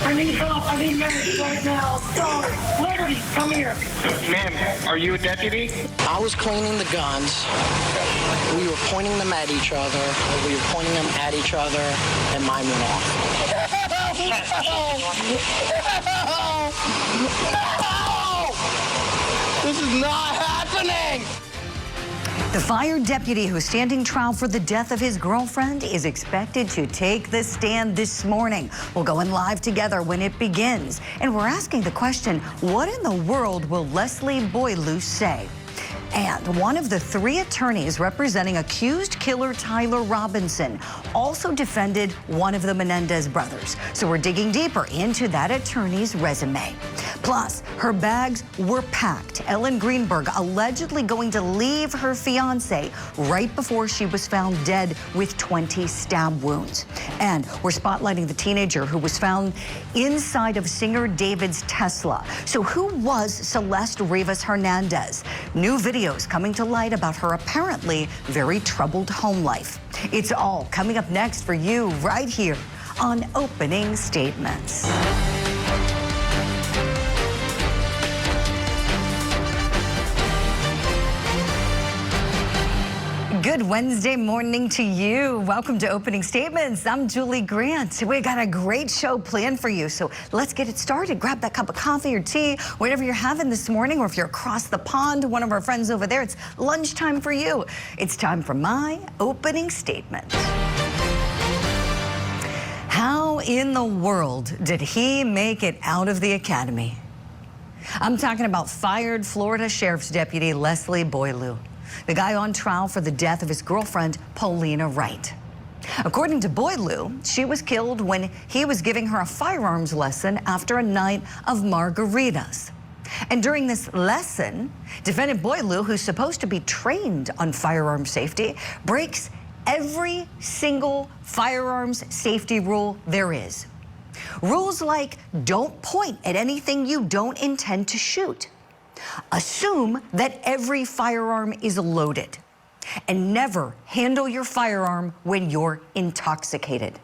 I need help. I need medics right now. Sorry. Liberty, come here. Ma'am, are you a deputy? I was cleaning the guns. We were pointing them at each other. We were pointing them at each other, and mine went off. No! This is not happening! The fired deputy who's standing trial for the death of his girlfriend is expected to take the stand this morning. We'll go in live together when it begins. And we're asking the question, what in the world will Leslie Boileau say? And one of the 3 attorneys representing accused killer Tyler Robinson also defended one of the Menendez brothers. So we're digging deeper into that attorney's resume. Plus, her bags were packed. Ellen Greenberg allegedly going to leave her fiancé right before she was found dead with 20 stab wounds. And we're spotlighting the teenager who was found inside of singer David's Tesla. So who was Celeste Rivas Hernandez? New videos coming to light about her apparently very troubled home life. It's all coming up next for you right here on Opening Statements. Good Wednesday morning to you. Welcome to Opening Statements. I'm Julie Grant. We got a great show planned for you, so let's get it started. Grab that cup of coffee or tea, whatever you're having this morning, or if you're across the pond, one of our friends over there, it's lunchtime for you. It's time for my opening statement. How in the world did he make it out of the academy? I'm talking about fired Florida Sheriff's Deputy Leslie Boileau, the guy on trial for the death of his girlfriend, Paulina Wright. According to Boileau, she was killed when he was giving her a firearms lesson after a night of margaritas. And during this lesson, defendant Boileau, who's supposed to be trained on firearm safety, breaks every single firearms safety rule there is. Rules like don't point at anything you don't intend to shoot. Assume that every firearm is loaded, and never handle your firearm when you're intoxicated.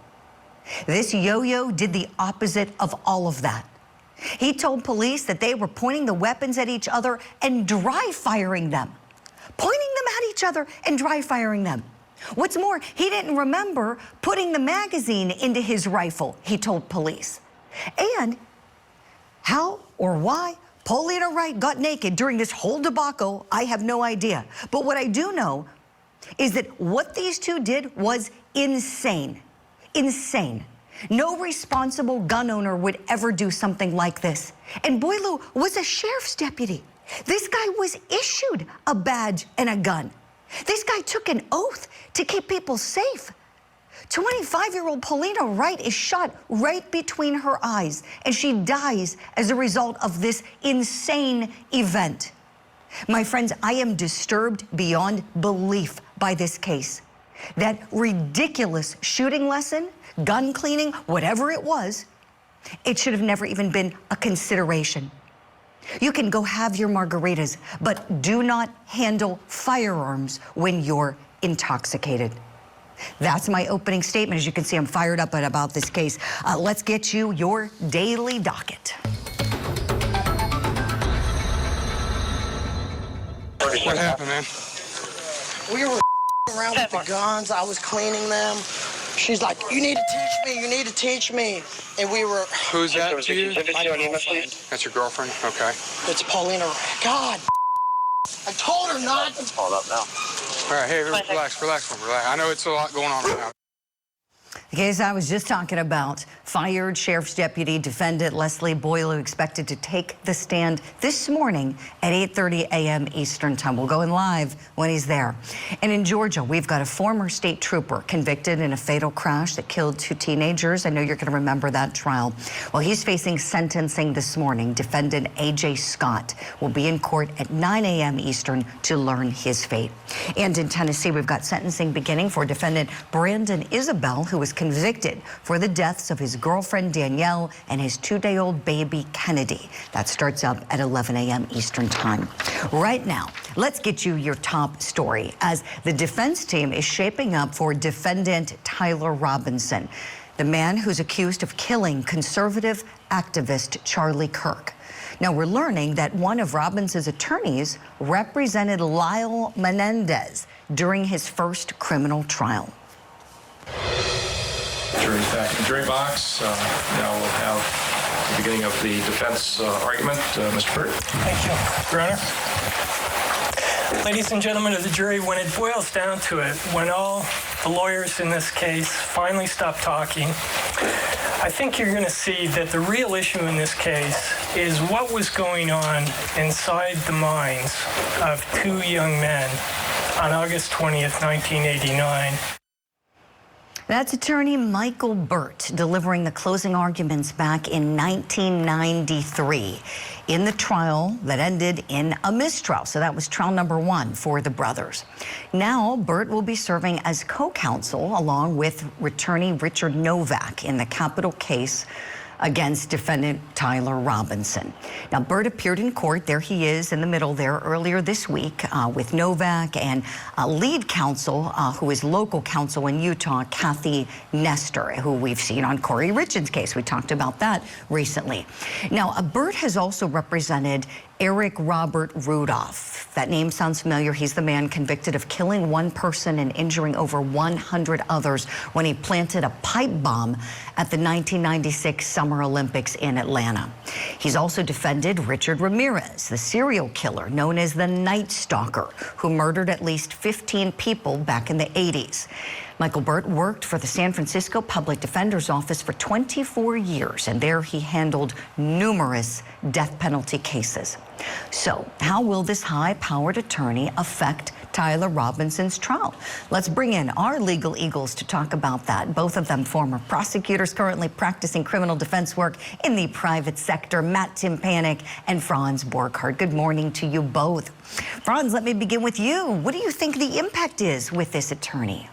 This yo-yo did the opposite of all of that. He told police that they were pointing the weapons at each other and dry firing them. Pointing them at each other and dry firing them. What's more, he didn't remember putting the magazine into his rifle, he told police. And how or why Paulina Wright got naked during this whole debacle, I have no idea. But what I do know is that what these two did was insane. Insane. No responsible gun owner would ever do something like this. And Boileau was a sheriff's deputy. This guy was issued a badge and a gun. This guy took an oath to keep people safe. 25-year-old Paulina Wright is shot right between her eyes, and she dies as a result of this insane event. My friends, I am disturbed beyond belief by this case. That ridiculous shooting lesson, gun cleaning, whatever it was, it should have never even been a consideration. You can go have your margaritas, but do not handle firearms when you're intoxicated. That's my opening statement. As you can see, I'm fired up about this case. Let's get you your daily docket. What happened, man? We were around with the guns. I was cleaning them. She's like, you need to teach me. You need to teach me. And we were... Who's that to you? My girlfriend. That's your girlfriend? Okay. It's Paulina. God, I told her not to. Hold up now. All right, hey, relax. I know it's a lot going on right now. The case I was just talking about, fired Sheriff's Deputy defendant Leslie Boileau expected to take the stand this morning at 8:30 a.m. Eastern Time. We'll go in live when he's there. And in Georgia, we've got a former state trooper convicted in a fatal crash that killed 2 teenagers. I know you're going to remember that trial. Well, he's facing sentencing this morning. Defendant A.J. Scott will be in court at 9 a.m. Eastern to learn his fate. And in Tennessee, we've got sentencing beginning for defendant Brandon Isabel, who was convicted for the deaths of his girlfriend Danielle and his 2-day-old baby Kennedy. That starts up at 11 a.m. Eastern Time. Right now, let's get you your top story as the defense team is shaping up for defendant Tyler Robinson. the man who's accused of killing conservative activist Charlie Kirk. Now, we're learning that one of Robinson's attorneys represented Lyle Menendez during his first criminal trial. Jury's back in the jury box. Now we'll have the beginning of the defense argument. Mr. Burt. Thank you, Your Honor. Ladies and gentlemen of the jury, when it boils down to it, when all the lawyers in this case finally stop talking, I think you're going to see that the real issue in this case is what was going on inside the minds of two young men on August 20th, 1989. That's attorney Michael Burt delivering the closing arguments back in 1993 in the trial that ended in a mistrial. So that was trial number one for the brothers. Now, Burt will be serving as co-counsel along with attorney Richard Novak in the capital case against defendant Tyler Robinson. Now, Burt appeared in court. There he is in the middle there earlier this week with Novak and lead counsel, who is local counsel in Utah, Kathy Nestor, who we've seen on Corey Richards' case. We talked about that recently. Now, Burt has also represented Eric Robert Rudolph. That name sounds familiar. He's the man convicted of killing one person and injuring over 100 others when he planted a pipe bomb at the 1996 Summer Olympics in Atlanta. He's also defended Richard Ramirez, the serial killer known as the Night Stalker, who murdered at least 15 people back in the 80s. Michael Burt worked for the San Francisco Public Defender's Office for 24 years, and there he handled numerous death penalty cases. So, how will this high-powered attorney affect Tyler Robinson's trial? Let's bring in our legal eagles to talk about that. Both of them former prosecutors currently practicing criminal defense work in the private sector, Matt Timpanek and Franz Borchardt. Good morning to you both. Franz, let me begin with you. What do you think the impact is with this attorney?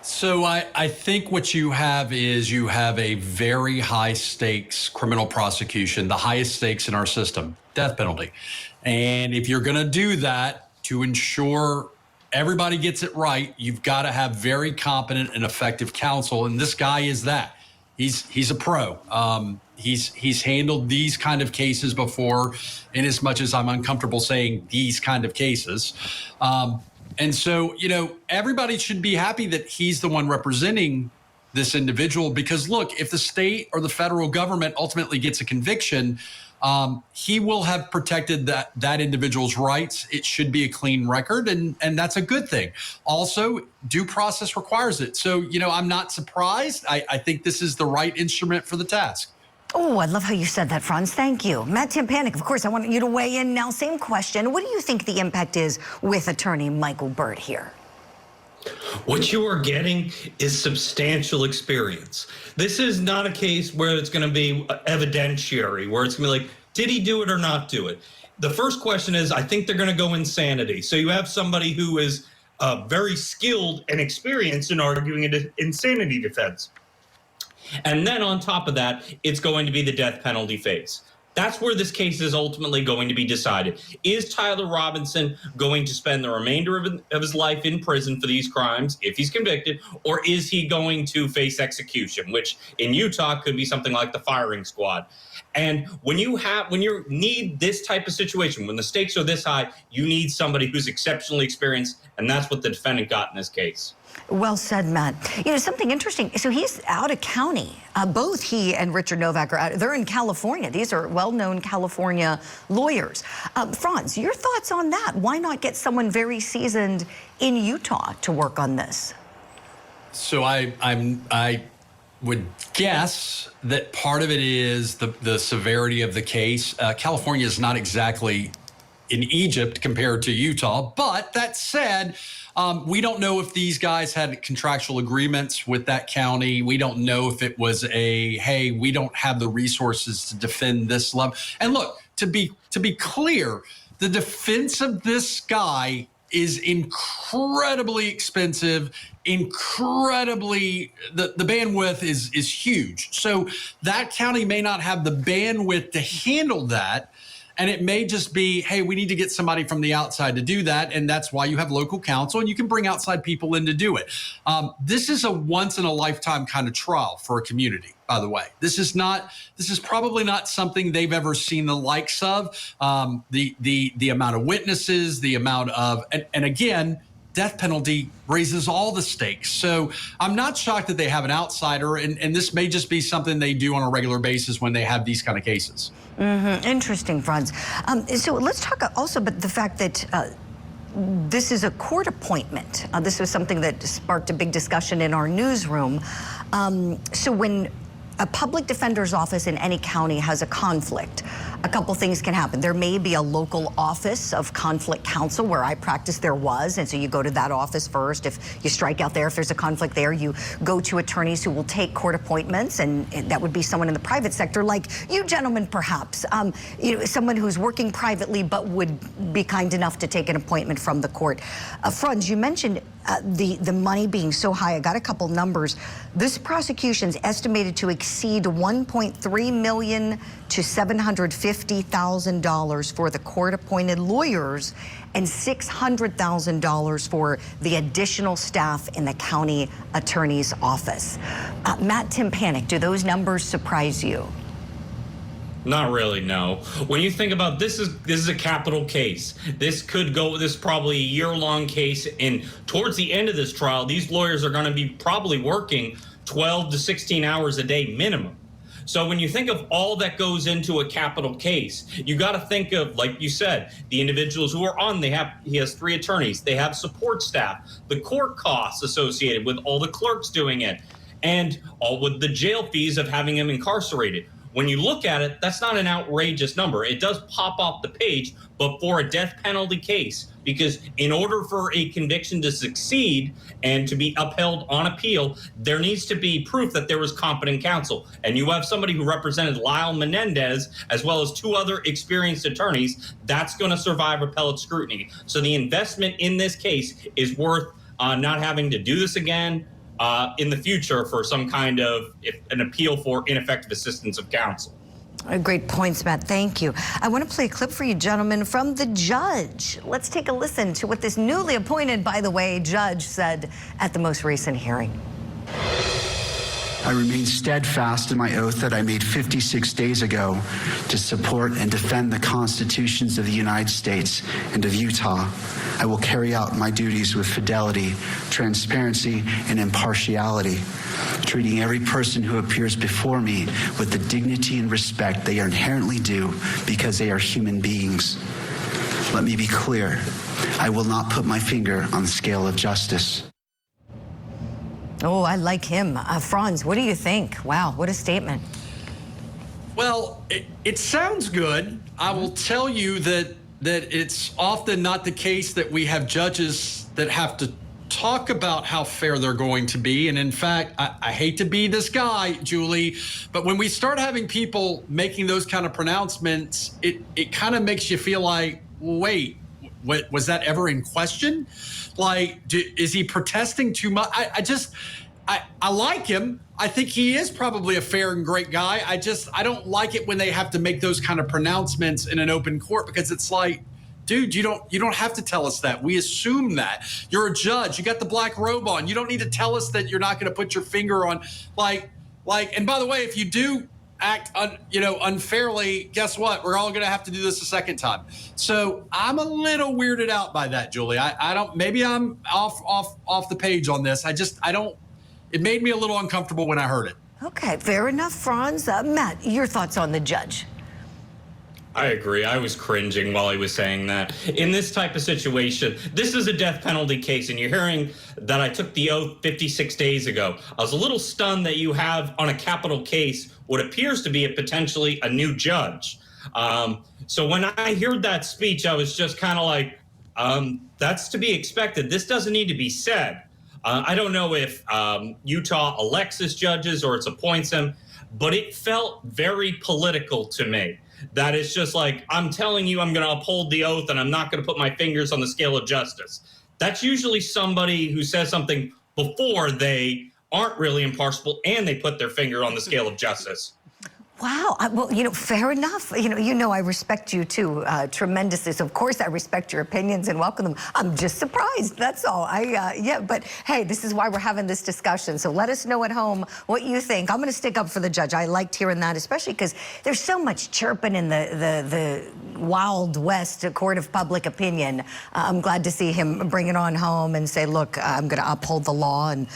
So I think what you have is you have a very high stakes criminal prosecution, the highest stakes in our system, death penalty. And if you're going to do that to ensure everybody gets it right, you've got to have very competent and effective counsel. And this guy is that. He's a pro. He's handled these kind of cases before, in as much as I'm uncomfortable saying these kind of cases. And so, you know, everybody should be happy that he's the one representing this individual, because look, if the state or the federal government ultimately gets a conviction, he will have protected that individual's rights. It should be a clean record, and that's a good thing. Also, due process requires it. So, you know, I'm not surprised. I think this is the right instrument for the task. Oh, I love how you said that, Franz. Thank you. Matt Timpanek, of course, I want you to weigh in now. Same question. What do you think the impact is with attorney Michael Burt here? What you are getting is substantial experience. This is not a case where it's going to be evidentiary, where it's going to be like, did he do it or not do it? The first question is, I think they're going to go insanity. So you have somebody who is very skilled and experienced in arguing an insanity defense. And then on top of that, it's going to be the death penalty phase. That's where this case is ultimately going to be decided. Is Tyler Robinson going to spend the remainder of his life in prison for these crimes, if he's convicted, or is he going to face execution, which in Utah could be something like the firing squad? And when you need this type of situation, when the stakes are this high, you need somebody who's exceptionally experienced, and that's what the defendant got in this case. Well said, Matt. You know, something interesting. So he's out of county. Both he and Richard Novak are out. They're in California. These are well-known California lawyers. Franz, your thoughts on that? Why not get someone very seasoned in Utah to work on this? So I would guess that part of it is the severity of the case. California is not exactly in Egypt compared to Utah, but that said, we don't know if these guys had contractual agreements with that county. We don't know if it was hey, we don't have the resources to defend this level. And look, to be clear, the defense of this guy is incredibly expensive, incredibly, the bandwidth is huge. So that county may not have the bandwidth to handle that. And it may just be, hey, we need to get somebody from the outside to do that. And that's why you have local counsel and you can bring outside people in to do it. This is a once in a lifetime kind of trial for a community, by the way. This is probably not something they've ever seen the likes of. The amount of witnesses, the amount of, and again, death penalty raises all the stakes. So I'm not shocked that they have an outsider, and this may just be something they do on a regular basis when they have these kind of cases. Interesting, Franz. So let's talk also about the fact that this is a court appointment. This was something that sparked a big discussion in our newsroom. So when a public defender's office in any county has a conflict, a couple things can happen. There may be a local office of conflict counsel. Where I practiced, there was, and so you go to that office first. If you strike out there, if there's a conflict there, you go to attorneys who will take court appointments, and that would be someone in the private sector, like you gentlemen, perhaps. Someone who's working privately but would be kind enough to take an appointment from the court. Franz, you mentioned the money being so high. I got a couple numbers. This prosecution's estimated to exceed $1.3 million to $750,000 for the court-appointed lawyers and $600,000 for the additional staff in the county attorney's office. Matt Timpanik, do those numbers surprise you? Not really, no. When you think about this is a capital case. This is probably a year-long case, and towards the end of this trial, these lawyers are going to be probably working 12 to 16 hours a day minimum. So when you think of all that goes into a capital case, you got to think of, like you said, the individuals who are on. He has 3 attorneys. They have support staff, the court costs associated with all the clerks doing it, and all with the jail fees of having him incarcerated. When you look at it, that's not an outrageous number. It does pop off the page, but for a death penalty case, because in order for a conviction to succeed and to be upheld on appeal, there needs to be proof that there was competent counsel. And you have somebody who represented Lyle Menendez, as well as 2 other experienced attorneys, that's going to survive appellate scrutiny. So the investment in this case is worth not having to do this again in the future for some kind of an appeal for ineffective assistance of counsel. Great points, Matt. Thank you. I want to play a clip for you, gentlemen, from the judge. Let's take a listen to what this newly appointed, by the way, judge said at the most recent hearing. I remain steadfast in my oath that I made 56 days ago to support and defend the constitutions of the United States and of Utah. I will carry out my duties with fidelity, transparency, and impartiality, treating every person who appears before me with the dignity and respect they are inherently due because they are human beings. Let me be clear, I will not put my finger on the scale of justice. Oh, I like him. Franz, what do you think? Wow, what a statement. Well, it sounds good. I will tell you that it's often not the case that we have judges that have to talk about how fair they're going to be. And in fact, I hate to be this guy, Julie, but when we start having people making those kind of pronouncements, it kind of makes you feel like, wait, was that ever in question? Like, is he protesting too much? I like him. I think he is probably a fair and great guy. I don't like it when they have to make those kind of pronouncements in an open court, because it's like, dude, you don't have to tell us that. We assume that. You're a judge. You got the black robe on. You don't need to tell us that you're not going to put your finger on, like, and by the way, if you do act unfairly, guess what? We're all going to have to do this a second time. So I'm a little weirded out by that, Julie. I don't, maybe I'm off the page on this. It made me a little uncomfortable when I heard it. Okay, fair enough, Franz. Matt, your thoughts on the judge? I agree. I was cringing while he was saying that. In this type of situation, this is a death penalty case, and you're hearing that I took the oath 56 days ago. I was a little stunned that you have on a capital case what appears to be potentially a new judge. So when I heard that speech, I was just kind of like, that's to be expected. This doesn't need to be said. I don't know if Utah elects his judges or it appoints them, but it felt very political to me. That is just like, I'm telling you I'm going to uphold the oath and I'm not going to put my fingers on the scale of justice. That's usually somebody who says something before they aren't really impartial and they put their finger on the scale of justice. Wow. Well, you know, fair enough. You know, I respect you too tremendously. So of course I respect your opinions and welcome them. I'm just surprised. That's all. Yeah. But hey, this is why we're having this discussion. So let us know at home what you think. I'm going to stick up for the judge. I liked hearing that, especially because there's so much chirping in the Wild West court of public opinion. I'm glad to see him bring it on home and say, look, I'm going to uphold the law and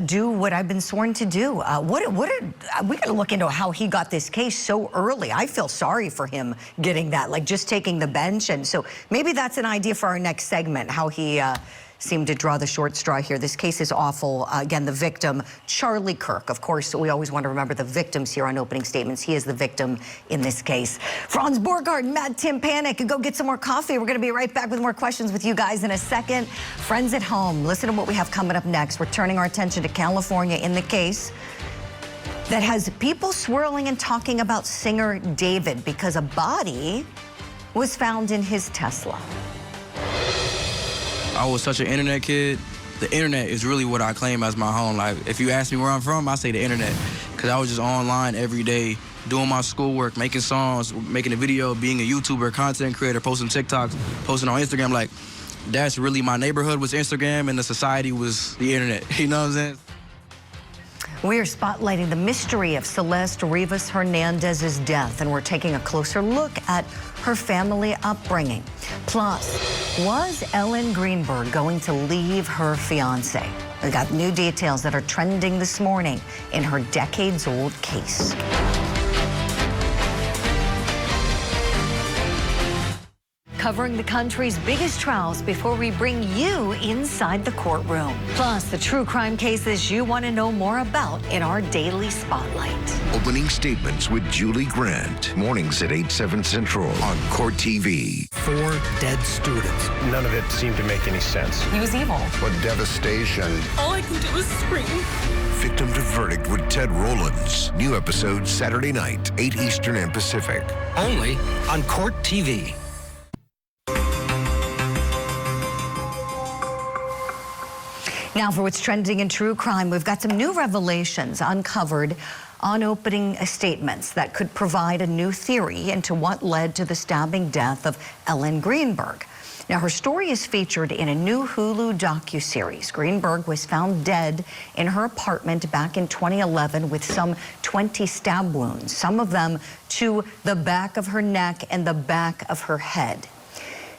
do what I've been sworn to do. We got to look into how he got this case so early. I feel sorry for him getting that, like just taking the bench. And so maybe that's an idea for our next segment, how he seemed to draw the short straw here. This case is awful. Again, the victim, Charlie Kirk. Of course, we always want to remember the victims here on opening statements. He is the victim in this case. Franz Borgard, Matt Tim Panic, go get some more coffee. We're going to be right back with more questions with you guys in a second. Friends at home, listen to what we have coming up next. We're turning our attention to California in the case that has people swirling and talking about singer David because a body was found in his Tesla. I was such an internet kid. The internet is really what I claim as my home. Like, if you ask me where I'm from, I say the internet. Because I was just online every day, doing my schoolwork, making songs, making a video, being a YouTuber, content creator, posting TikToks, posting on Instagram. Like, that's really my neighborhood was Instagram and the society was the internet. You know what I'm saying? We are spotlighting the mystery of Celeste Rivas Hernandez's death, and we're taking a closer look at her family upbringing. Plus, was Ellen Greenberg going to leave her fiancé? We got new details that are trending this morning in her decades-old case. Covering the country's biggest trials before we bring you inside the courtroom. Plus, the true crime cases you want to know more about in our daily spotlight. Opening statements with Julie Grant. Mornings at 8/7 Central on Court TV. 4 dead students. None of it seemed to make any sense. He was evil. What devastation. All I can do is scream. Victim to Verdict with Ted Rowlands. New episode Saturday night, 8 Eastern and Pacific. Only on Court TV. Now for what's trending in true crime, we've got some new revelations uncovered on opening statements that could provide a new theory into what led to the stabbing death of Ellen Greenberg. Now, her story is featured in a new Hulu docuseries. Greenberg was found dead in her apartment back in 2011 with some 20 stab wounds, some of them to the back of her neck and the back of her head.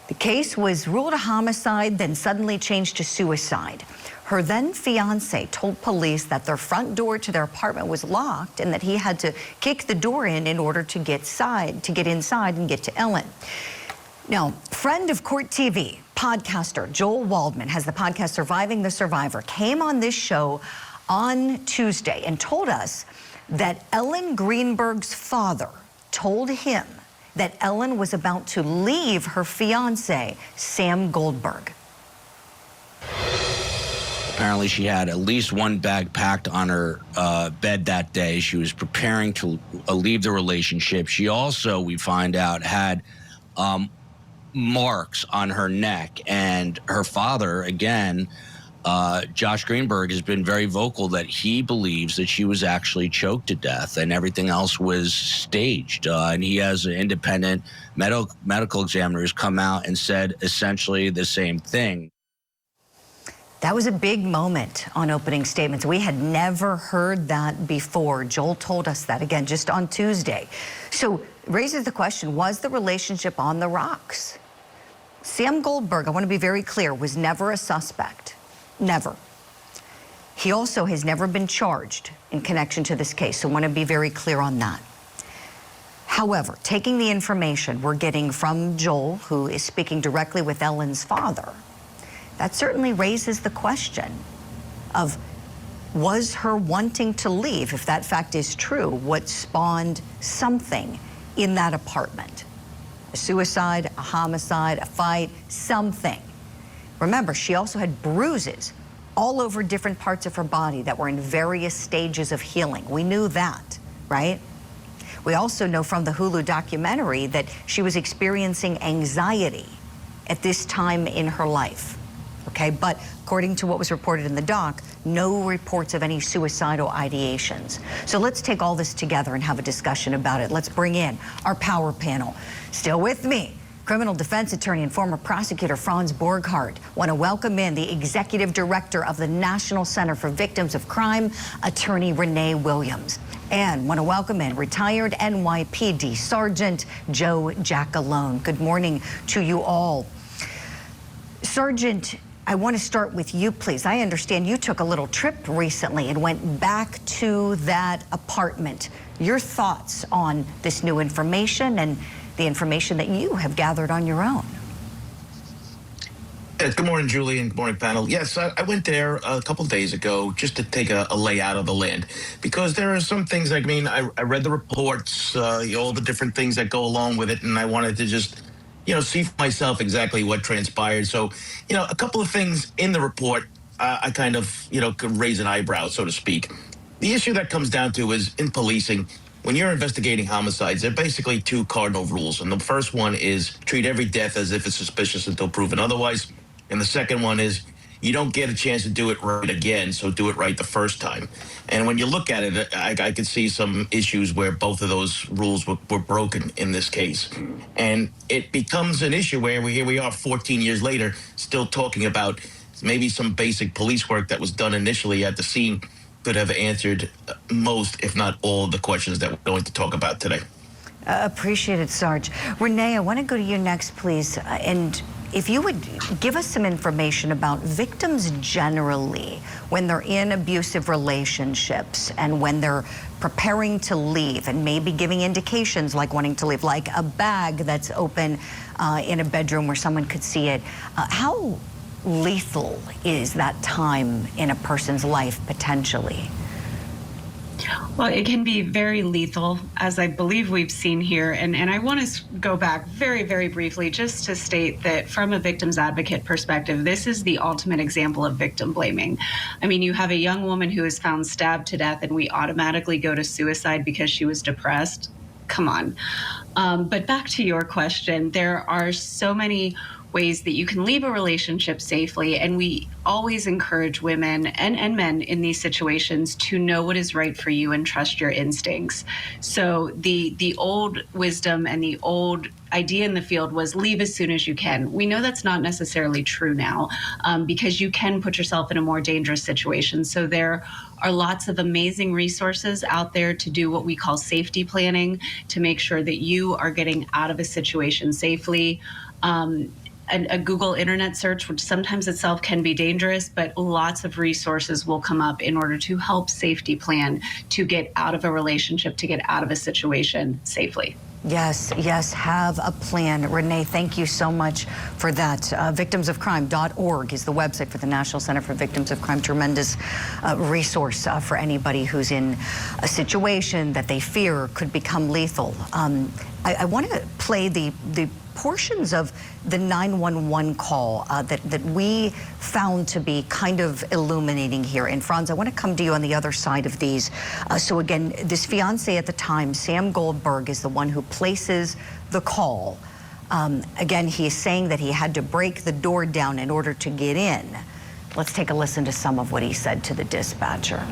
The case was ruled a homicide, then suddenly changed to suicide. Her then fiance told police that their front door to their apartment was locked and that he had to kick the door in order to get inside and get to Ellen. Now, friend of Court TV, podcaster Joel Waldman has the podcast Surviving the Survivor, came on this show on Tuesday and told us that Ellen Greenberg's father told him that Ellen was about to leave her fiance, Sam Goldberg. Apparently she had at least one bag packed on her bed that day. She was preparing to leave the relationship. She also, we find out, had marks on her neck. And her father, again, Josh Greenberg, has been very vocal that he believes that she was actually choked to death and everything else was staged. And he has an independent medical examiner who's come out and said essentially the same thing. That was a big moment on opening statements. We had never heard that before. Joel told us that again just on Tuesday. So it raises the question, was the relationship on the rocks? Sam Goldberg, I want to be very clear, was never a suspect. Never. He also has never been charged in connection to this case, so I want to be very clear on that. However, taking the information we're getting from Joel, who is speaking directly with Ellen's father, that certainly raises the question of, was her wanting to leave, if that fact is true, what spawned something in that apartment? A suicide, a homicide, a fight, something. Remember, she also had bruises all over different parts of her body that were in various stages of healing. We knew that, right? We also know from the Hulu documentary that she was experiencing anxiety at this time in her life. Okay, but according to what was reported in the doc, no reports of any suicidal ideations. So let's take all this together and have a discussion about it. Let's bring in our power panel. Still with me, criminal defense attorney and former prosecutor Franz Borghardt. Want to welcome in the executive director of the National Center for Victims of Crime, attorney Renee Williams. And want to welcome in retired NYPD Sergeant Joe Giacalone. Good morning to you all. Sergeant, I want to start with you, please. I understand you took a little trip recently and went back to that apartment. Your thoughts on this new information and the information that you have gathered on your own? Good morning, Julie, and good morning, panel. Yes, I went there a couple of days ago just to take a layout of the land, because there are some things, I read the reports, all the different things that go along with it, and I wanted to just, see for myself exactly what transpired. So, a couple of things in the report, I kind of, could raise an eyebrow, so to speak. The issue that comes down to is in policing, when you're investigating homicides, there are basically two cardinal rules. And the first one is treat every death as if it's suspicious until proven otherwise. And the second one is you don't get a chance to do it right again, so do it right the first time. And when you look at it, I could see some issues where both of those rules were broken in this case. And it becomes an issue where here we are 14 years later still talking about maybe some basic police work that was done initially at the scene could have answered most, if not all, the questions that we're going to talk about today. Appreciate it, Sarge. Renee, I want to go to you next, please. And if you would give us some information about victims generally when they're in abusive relationships and when they're preparing to leave and maybe giving indications like wanting to leave, like a bag that's open in a bedroom where someone could see it. How lethal is that time in a person's life potentially? Well, it can be very lethal, as I believe we've seen here. And I want to go back very, very briefly just to state that from a victim's advocate perspective, this is the ultimate example of victim blaming. I mean, you have a young woman who is found stabbed to death and we automatically go to suicide because she was depressed. Come on. But back to your question, there are so many ways that you can leave a relationship safely. And we always encourage women and men in these situations to know what is right for you and trust your instincts. So the old wisdom and the old idea in the field was leave as soon as you can. We know that's not necessarily true now because you can put yourself in a more dangerous situation. So there are lots of amazing resources out there to do what we call safety planning to make sure that you are getting out of a situation safely. A Google internet search, which sometimes itself can be dangerous, but lots of resources will come up in order to help safety plan to get out of a relationship, to get out of a situation safely. Yes, have a plan. Renee, thank you so much for that. Victimsofcrime.org is the website for the National Center for Victims of Crime. Tremendous resource for anybody who's in a situation that they fear could become lethal. I want to play the portions of the 911 call that we found to be kind of illuminating here. And Franz, I want to come to you on the other side of these. So again, this fiance at the time, Sam Goldberg, is the one who places the call. Again, he is saying that he had to break the door down in order to get in. Let's take a listen to some of what he said to the dispatcher.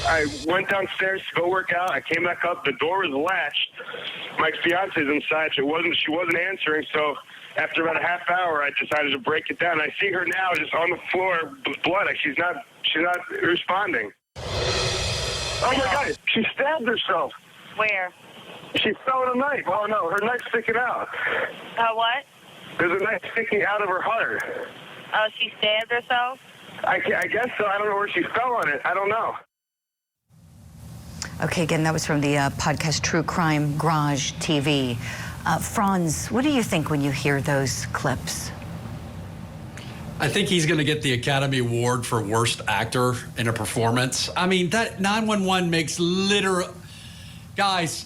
I went downstairs to go work out. I came back up. The door was latched. My fiance's inside. She wasn't answering. So after about a half hour, I decided to break it down. I see her now just on the floor with blood. Like she's not responding. Oh my God! She stabbed herself. Where? She fell on a knife. Oh no, her knife's sticking out. What? There's a knife sticking out of her heart. Oh, she stabbed herself? I guess so. I don't know where she fell on it. I don't know. Okay, again, that was from the podcast True Crime Garage TV. Franz, what do you think when you hear those clips? I think he's going to get the Academy Award for Worst Actor in a Performance. I mean, that 911 makes literal... Guys,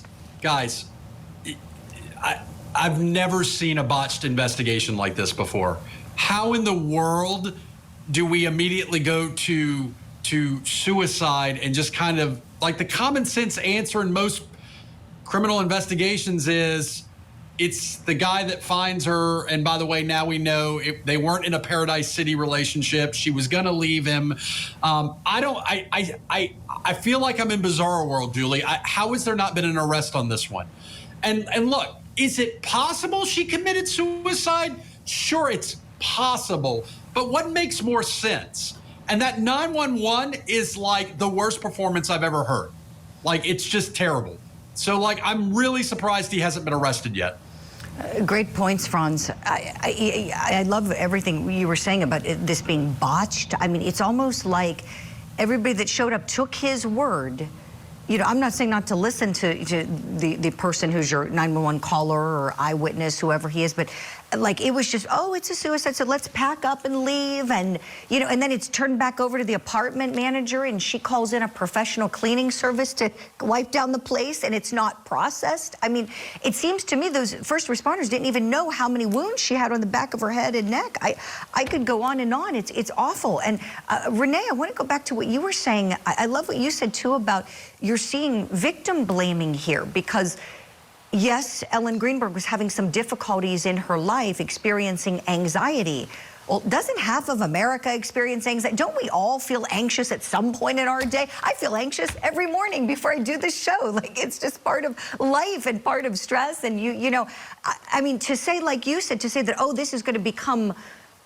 I've never seen a botched investigation like this before. How in the world do we immediately go to suicide and just kind of... Like the common sense answer in most criminal investigations is it's the guy that finds her. And by the way, now we know they weren't in a Paradise City relationship. She was going to leave him. I feel like I'm in Bizarro World, Julie. How has there not been an arrest on this one? And look, is it possible she committed suicide? Sure, it's possible. But what makes more sense? And that 911 is like the worst performance I've ever heard. Like, it's just terrible. So, like, I'm really surprised he hasn't been arrested yet. Great points, Franz. I love everything you were saying about this being botched. I mean, it's almost like everybody that showed up took his word. You know, I'm not saying not to listen to the person who's your 911 caller or eyewitness, whoever he is, but like it was just, oh, it's a suicide, so let's pack up and leave. And, you know, and then it's turned back over to the apartment manager and she calls in a professional cleaning service to wipe down the place and it's not processed. I mean, it seems to me those first responders didn't even know how many wounds she had on the back of her head and neck. I could go on and on. It's awful. And Renee, I want to go back to what you were saying. I love what you said too about you're seeing victim blaming here because yes, Ellen Greenberg was having some difficulties in her life experiencing anxiety. Well, doesn't half of America experience anxiety? Don't we all feel anxious at some point in our day? I feel anxious every morning before I do the show. Like, it's just part of life and part of stress. And you know, I mean, to say, like you said, to say that, oh, this is going to become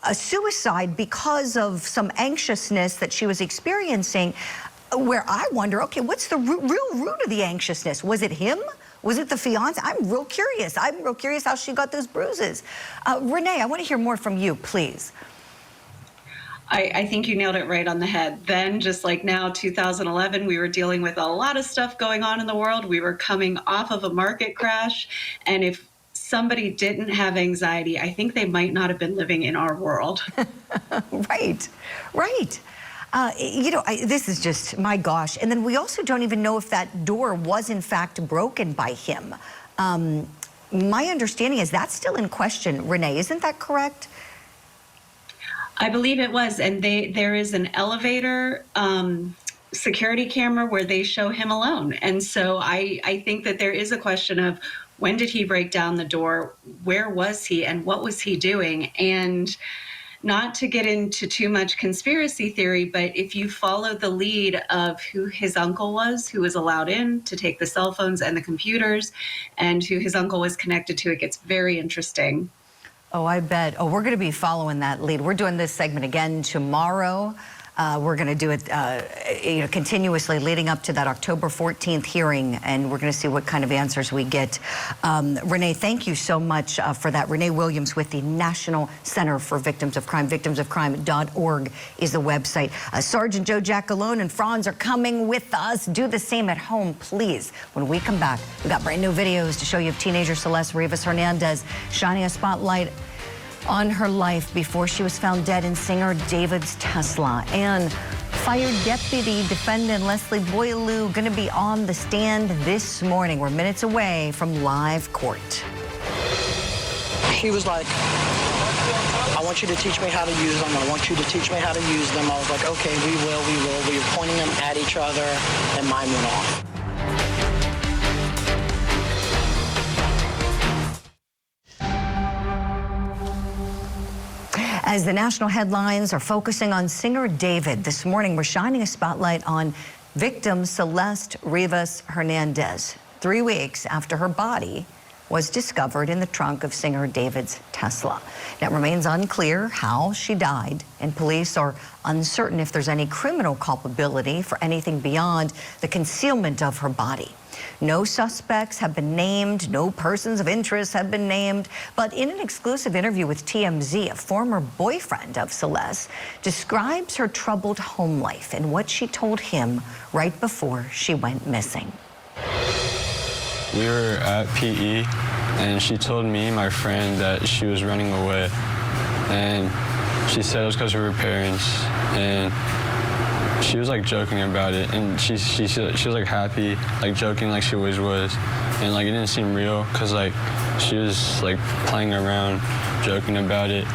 a suicide because of some anxiousness that she was experiencing, where I wonder, okay, what's the real root of the anxiousness? Was it him? Was it the fiance? I'm real curious. I'm real curious how she got those bruises. Renee, I want to hear more from you, please. I think you nailed it right on the head. Then, just like now, 2011, we were dealing with a lot of stuff going on in the world. We were coming off of a market crash. And if somebody didn't have anxiety, I think they might not have been living in our world. Right, right. You know, this is just, my gosh. And then we also don't even know if that door was in fact broken by him. My understanding is that's still in question. Renee, isn't that correct? I believe it was. And there is an elevator security camera where they show him alone. And so I think that there is a question of when did he break down the door? Where was he? And what was he doing? And not to get into too much conspiracy theory, but if you follow the lead of who his uncle was, who was allowed in to take the cell phones and the computers, and who his uncle was connected to, it gets very interesting. Oh, I bet. Oh, we're going to be following that lead. We're doing this segment again tomorrow. We're going to do it you know, continuously leading up to that October 14th hearing, and we're going to see what kind of answers we get. Renee, thank you so much for that. Renee Williams with the National Center for Victims of Crime. Victimsofcrime.org is the website. Sergeant Joe Giacalone and Franz are coming with us. Do the same at home, please. When we come back, we got brand new videos to show you of teenager Celeste Rivas Hernandez shining a spotlight on her life before she was found dead in singer David's Tesla. And fired deputy defendant Leslie Boileau going to be on the stand this morning. We're minutes away from live court. She was like, I want you to teach me how to use them. I want you to teach me how to use them. I was like, okay, we will. We were pointing them at each other, and mine went off. As the national headlines are focusing on singer David, this morning we're shining a spotlight on victim Celeste Rivas Hernandez, 3 weeks after her body was discovered in the trunk of singer David's Tesla. It remains unclear how she died, and police are uncertain if there's any criminal culpability for anything beyond the concealment of her body. No suspects have been named, no persons of interest have been named, but in an exclusive interview with TMZ, a former boyfriend of Celeste describes her troubled home life and what she told him right before she went missing. We were at PE, and she told me, my friend, that she was running away. And she said it was because of her parents, and she was like joking about it, and she was like happy, like joking like she always was, and like it didn't seem real because like she was like playing around, joking about it.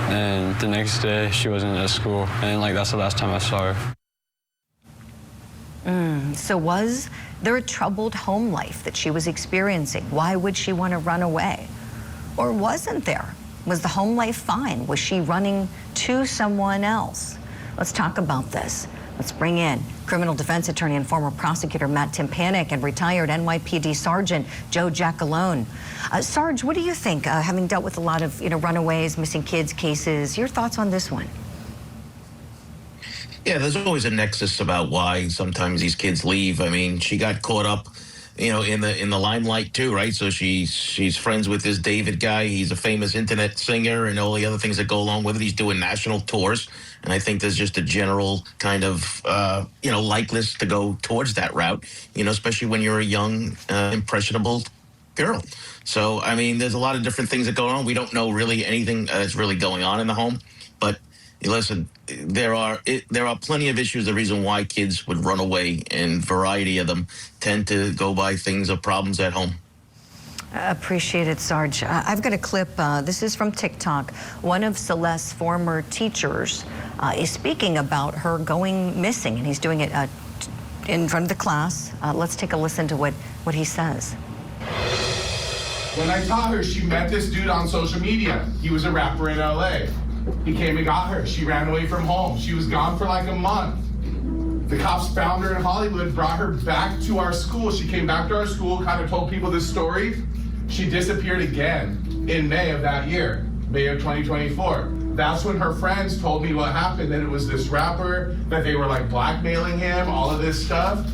And the next day she wasn't at school, and like that's the last time I saw her. So was there a troubled home life that she was experiencing? Why would she want to run away? Or wasn't there? Was the home life fine? Was she running to someone else? Let's talk about this. Let's bring in criminal defense attorney and former prosecutor Matt Timpanek and retired NYPD Sergeant Joe Giacalone. Sarge, what do you think, having dealt with a lot of runaways, missing kids cases? Your thoughts on this one? Yeah, there's always a nexus about why sometimes these kids leave. I mean, she got caught up, in the limelight too, right? So she's friends with this David guy. He's a famous internet singer and all the other things that go along with it. He's doing national tours, and I think there's just a general kind of likeness to go towards that route. Especially when you're a young, impressionable girl. So I mean, there's a lot of different things that go on. We don't know really anything that's really going on in the home, but listen, there are plenty of issues. The reason why kids would run away, and variety of them tend to go by things or problems at home. Appreciate it, Sarge. I've got a clip. This is from TikTok. One of Celeste's former teachers is speaking about her going missing, and he's doing it in front of the class. Let's take a listen to what he says. When I taught her, she met this dude on social media. He was a rapper in LA. He came and got her. She ran away from home. She was gone for like a month. The cops found her in Hollywood, brought her back to our school. She came back to our school, kind of told people this story. She disappeared again in May of that year, May of 2024. That's when her friends told me what happened, that it was this rapper, that they were like blackmailing him, all of this stuff.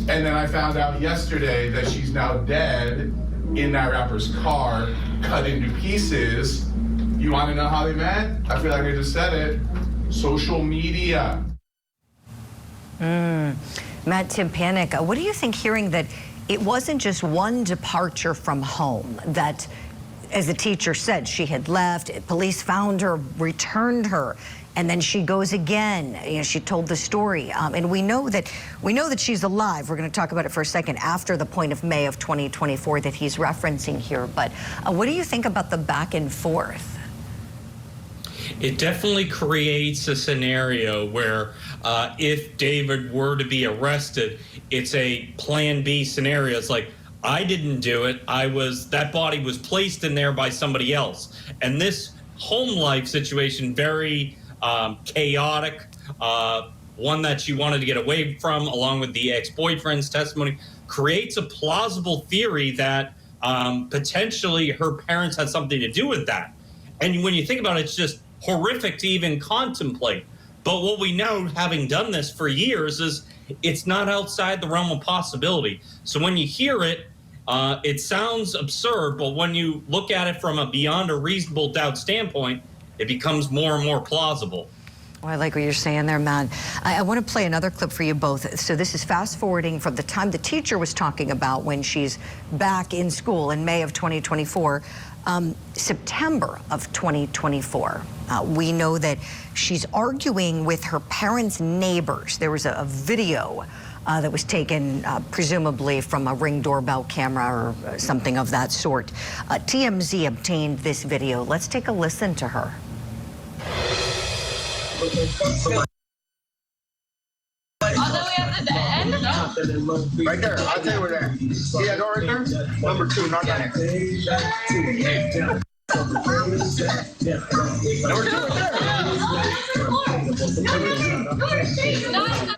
And then I found out yesterday that she's now dead in that rapper's car, cut into pieces. You want to know how they met? I feel like I just said it. Social media. Matt Timpanek, what do you think hearing that it wasn't just one departure from home, that, as the teacher said, she had left, police found her, returned her, and then she goes again. She told the story, and we know that she's alive. We're going to talk about it for a second after the point of May of 2024 that he's referencing here. But what do you think about the back and forth? It definitely creates a scenario where if David were to be arrested, it's a plan B scenario. It's like, I didn't do it. That body was placed in there by somebody else. And this home life situation, very chaotic, one that she wanted to get away from, along with the ex-boyfriend's testimony, creates a plausible theory that potentially her parents had something to do with that. And when you think about it, it's just horrific to even contemplate. But what we know, having done this for years, is it's not outside the realm of possibility. So when you hear it, it sounds absurd, but when you look at it from a beyond a reasonable doubt standpoint, it becomes more and more plausible. Oh, I like what you're saying there, Matt. I want to play another clip for you both. So this is fast forwarding from the time the teacher was talking about when she's back in school in May of 2024, September of 2024. We know that she's arguing with her parents' neighbors. There was a video that was taken presumably from a Ring doorbell camera or something of that sort. TMZ obtained this video. Let's take a listen to her. All the way up to the end? Right there. I'll tell you where there. See that door right there? Number 2, not that. Number 2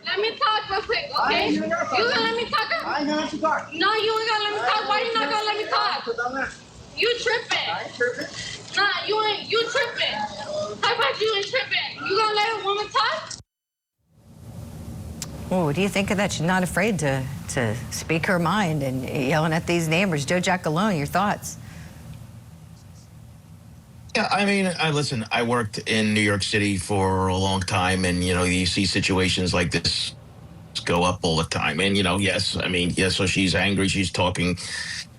Let me talk real quick, okay? You gonna let me talk? I ain't gonna let you talk. No, you ain't gonna let me talk. Why you not gonna let me talk? You tripping. I ain't tripping. Nah, you tripping. How about you ain't tripping? You gonna let a woman talk? Oh, what do you think of that? She's not afraid to speak her mind and yelling at these neighbors. Joe Giacalone, your thoughts? Yeah, I mean, listen, I worked in New York City for a long time, and, you see situations like this go up all the time. And, yes, so she's angry, she's talking.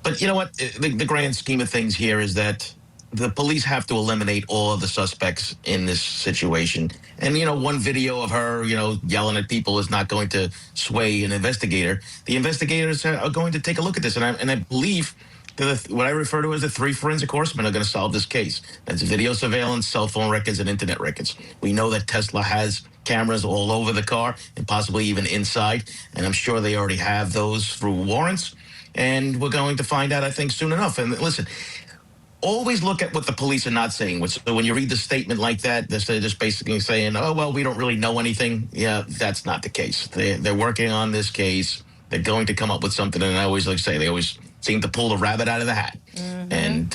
But you know what? The grand scheme of things here is that the police have to eliminate all of the suspects in this situation. And, one video of her, yelling at people is not going to sway an investigator. The investigators are going to take a look at this. And I believe that what I refer to as the 3 forensic horsemen are going to solve this case. That's video surveillance, cell phone records, and internet records. We know that Tesla has cameras all over the car and possibly even inside. And I'm sure they already have those through warrants. And we're going to find out, I think, soon enough. And listen, always look at what the police are not saying. So when you read the statement like that, they're just basically saying, oh, well, we don't really know anything. Yeah, that's not the case. They're working on this case. They're going to come up with something. And I always like to say, they always seem to pull the rabbit out of the hat. And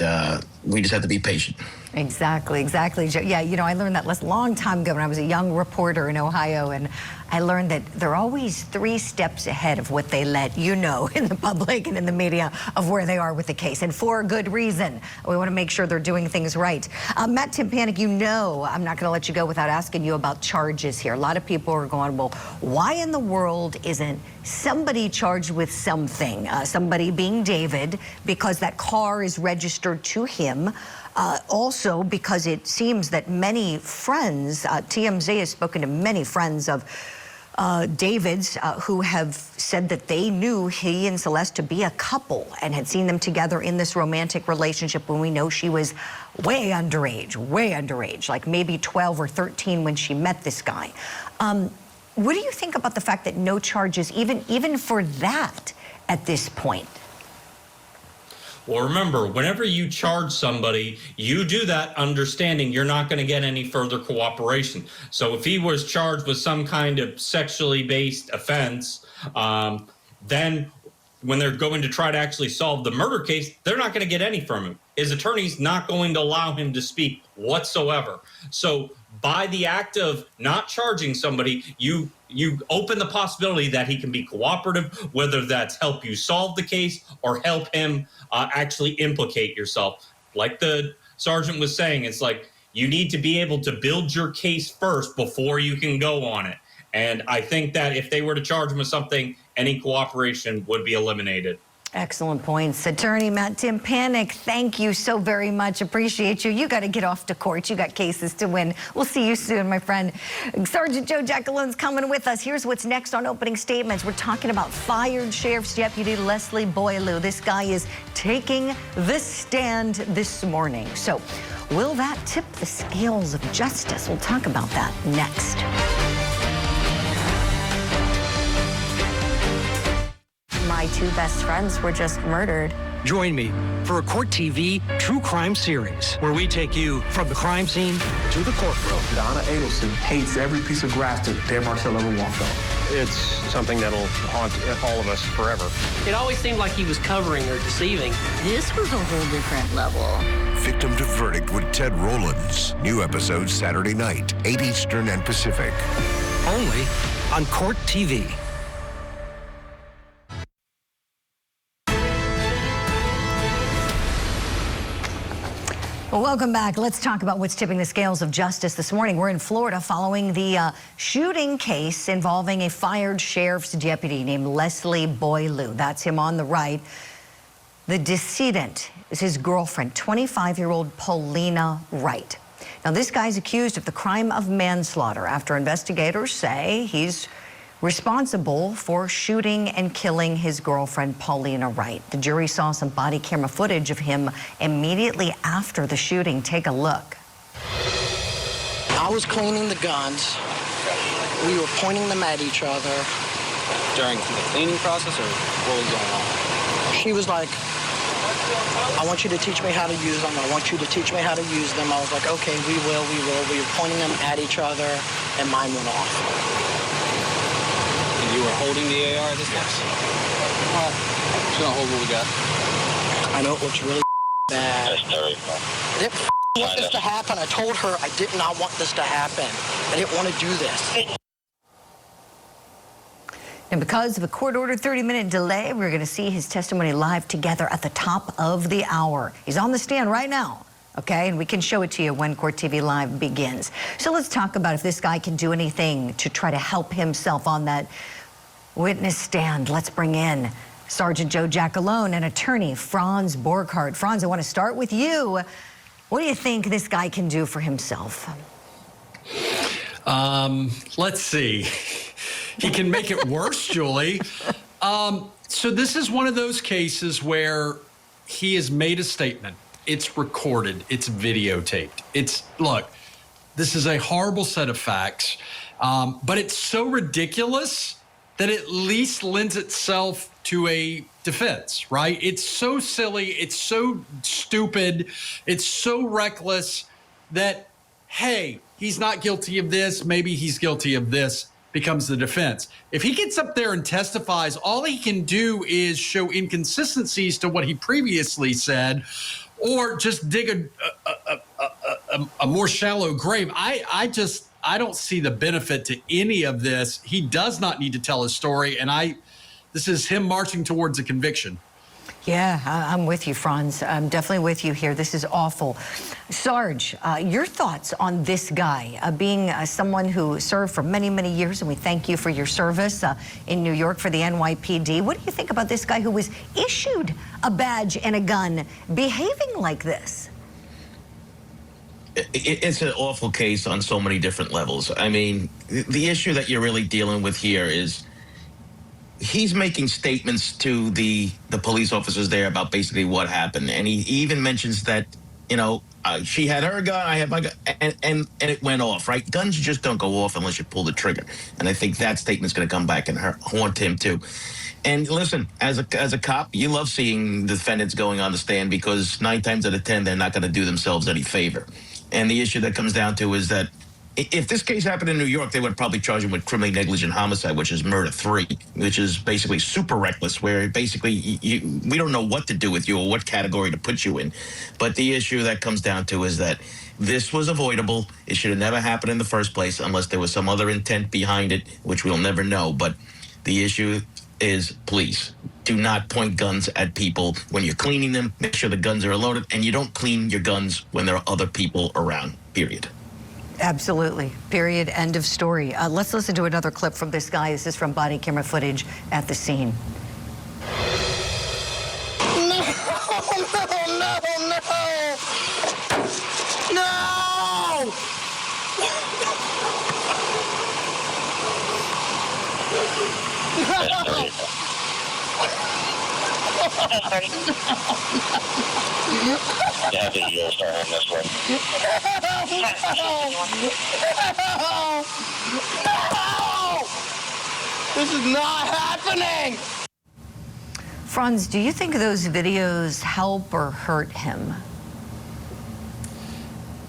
we just have to be patient. Exactly. Yeah, you know, I learned that a long time ago when I was a young reporter in Ohio, and I learned that they're always 3 steps ahead of what they let you know in the public and in the media of where they are with the case, and for a good reason. We want to make sure they're doing things right. Matt Timpanik, you know I'm not going to let you go without asking you about charges here. A lot of people are going, well, why in the world isn't somebody charged with something? Somebody being David, because that car is registered to him. Also, because it seems that many friends, TMZ has spoken to many friends of David's who have said that they knew he and Celeste to be a couple and had seen them together in this romantic relationship when we know she was way underage, like maybe 12 or 13 when she met this guy. What do you think about the fact that no charges, even for that at this point? Well, remember, whenever you charge somebody, you do that understanding you're not going to get any further cooperation. So if he was charged with some kind of sexually based offense, then when they're going to try to actually solve the murder case, they're not going to get any from him. His attorney's not going to allow him to speak whatsoever. So by the act of not charging somebody, you open the possibility that he can be cooperative, whether that's help you solve the case or help him actually implicate yourself. Like the sergeant was saying, it's like you need to be able to build your case first before you can go on it. And I think that if they were to charge him with something, any cooperation would be eliminated. Excellent points. Attorney Matt Timpanik, thank you so very much. Appreciate you. You got to get off to court. You got cases to win. We'll see you soon, my friend. Sergeant Joe Giacalone's coming with us. Here's what's next on opening statements. We're talking about fired Sheriff's Deputy Leslie Boileau. This guy is taking the stand this morning. So will that tip the scales of justice? We'll talk about that next. My 2 best friends were just murdered. Join me for a Court TV true crime series where we take you from the crime scene to the courtroom. Donna Adelson hates every piece of grass that Dan Marcel ever walked on. It's something that'll haunt all of us forever. It always seemed like he was covering or deceiving. This was a whole different level. Victim to Verdict with Ted Rowlands. New episode Saturday night, 8 Eastern and Pacific. Only on Court TV. Well, welcome back. Let's talk about what's tipping the scales of justice this morning. We're in Florida following the shooting case involving a fired sheriff's deputy named Leslie Boileau. That's him on the right. The decedent is his girlfriend, 25-year-old Paulina Wright. Now, this guy's accused of the crime of manslaughter after investigators say he's responsible for shooting and killing his girlfriend, Paulina Wright. The jury saw some body camera footage of him immediately after the shooting. Take a look. I was cleaning the guns. We were pointing them at each other. During the cleaning process, or what was going on? She was like, I want you to teach me how to use them. I want you to teach me how to use them. I was like, okay, we will. We were pointing them at each other, and mine went off. You were holding the AR at this time? All right. Just gonna hold what we got. I know it looks really bad. I didn't want this to happen. I told her I did not want this to happen. I didn't want to do this. And because of a court-ordered 30-minute delay, we're going to see his testimony live together at the top of the hour. He's on the stand right now. Okay, and we can show it to you when Court TV Live begins. So let's talk about if this guy can do anything to try to help himself on that witness stand. Let's bring in Sergeant Joe Giacalone and attorney Franz Borghardt. Franz, I want to start with you. What do you think this guy can do for himself? Let's see. He can make it worse, Julie. So this is one of those cases where he has made a statement. It's recorded. It's videotaped. Look, this is a horrible set of facts, but it's so ridiculous that at least lends itself to a defense, right? It's so silly, it's so stupid, it's so reckless that, hey, he's not guilty of this, maybe he's guilty of this, becomes the defense. If he gets up there and testifies, all he can do is show inconsistencies to what he previously said, or just dig a more shallow grave. I don't see the benefit to any of this. He does not need to tell his story, and this is him marching towards a conviction. Yeah, I'm with you, Franz. I'm definitely with you here. This is awful. Sarge, your thoughts on this guy, being someone who served for many, many years, and we thank you for your service in New York for the NYPD. What do you think about this guy who was issued a badge and a gun, behaving like this? It's an awful case on so many different levels. I mean, the issue that you're really dealing with here is he's making statements to the police officers there about basically what happened. And he even mentions that, she had her gun, I had my gun, and it went off, right? Guns just don't go off unless you pull the trigger. And I think that statement's going to come back and haunt him too. And listen, as a cop, you love seeing defendants going on the stand because 9 times out of 10, they're not going to do themselves any favor. And the issue that comes down to is that if this case happened in New York, they would probably charge him with criminally negligent homicide, which is murder 3, which is basically super reckless, where basically we don't know what to do with you or what category to put you in. But the issue that comes down to is that this was avoidable. It should have never happened in the first place unless there was some other intent behind it, which we'll never know. But the issue is, please, do not point guns at people when you're cleaning them. Make sure the guns are loaded, and you don't clean your guns when there are other people around, period. Absolutely. Period. End of story. Let's listen to another clip from this guy. This is from body camera footage at the scene. No! This is not happening! Franz, do you think those videos help or hurt him?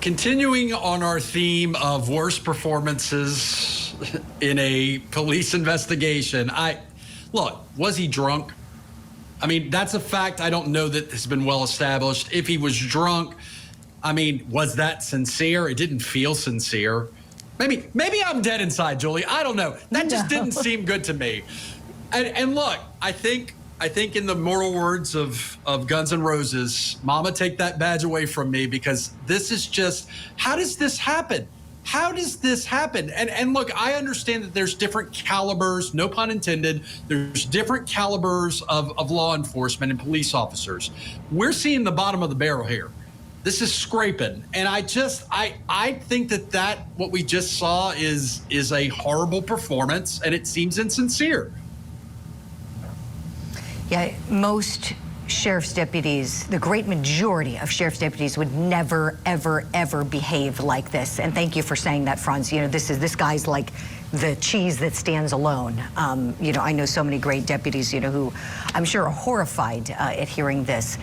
Continuing on our theme of worst performances in a police investigation, look, was he drunk? I mean, that's a fact I don't know that has been well established. If he was drunk, I mean, was that sincere? It didn't feel sincere. Maybe I'm dead inside, Julie. I don't know. That just didn't seem good to me. And look, I think in the mortal words of Guns N' Roses, Mama, take that badge away from me, because this is just, how does this happen? How does this happen? And look, I understand that there's different calibers, no pun intended, there's different calibers of law enforcement and police officers. We're seeing the bottom of the barrel here. This is scraping. And I think that what we just saw is a horrible performance, and it seems insincere. Yeah, most sheriff's deputies, the great majority of sheriff's deputies would never, ever, ever behave like this. And thank you for saying that, Franz. This guy's like the cheese that stands alone. I know so many great deputies, who I'm sure are horrified at hearing this.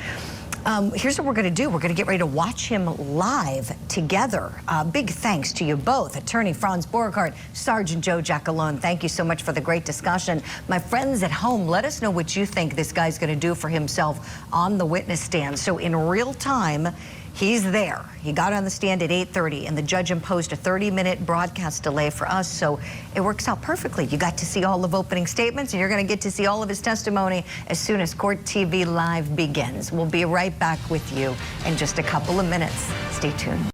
Here's what we're going to do. We're going to get ready to watch him live together. Big thanks to you both, Attorney Franz Borghardt, Sergeant Joe Giacalone. Thank you so much for the great discussion. My friends at home, let us know what you think this guy's going to do for himself on the witness stand. So in real time, he's there. He got on the stand at 8:30, and the judge imposed a 30-minute broadcast delay for us, so it works out perfectly. You got to see all of opening statements, and you're going to get to see all of his testimony as soon as Court TV Live begins. We'll be right back with you in just a couple of minutes. Stay tuned.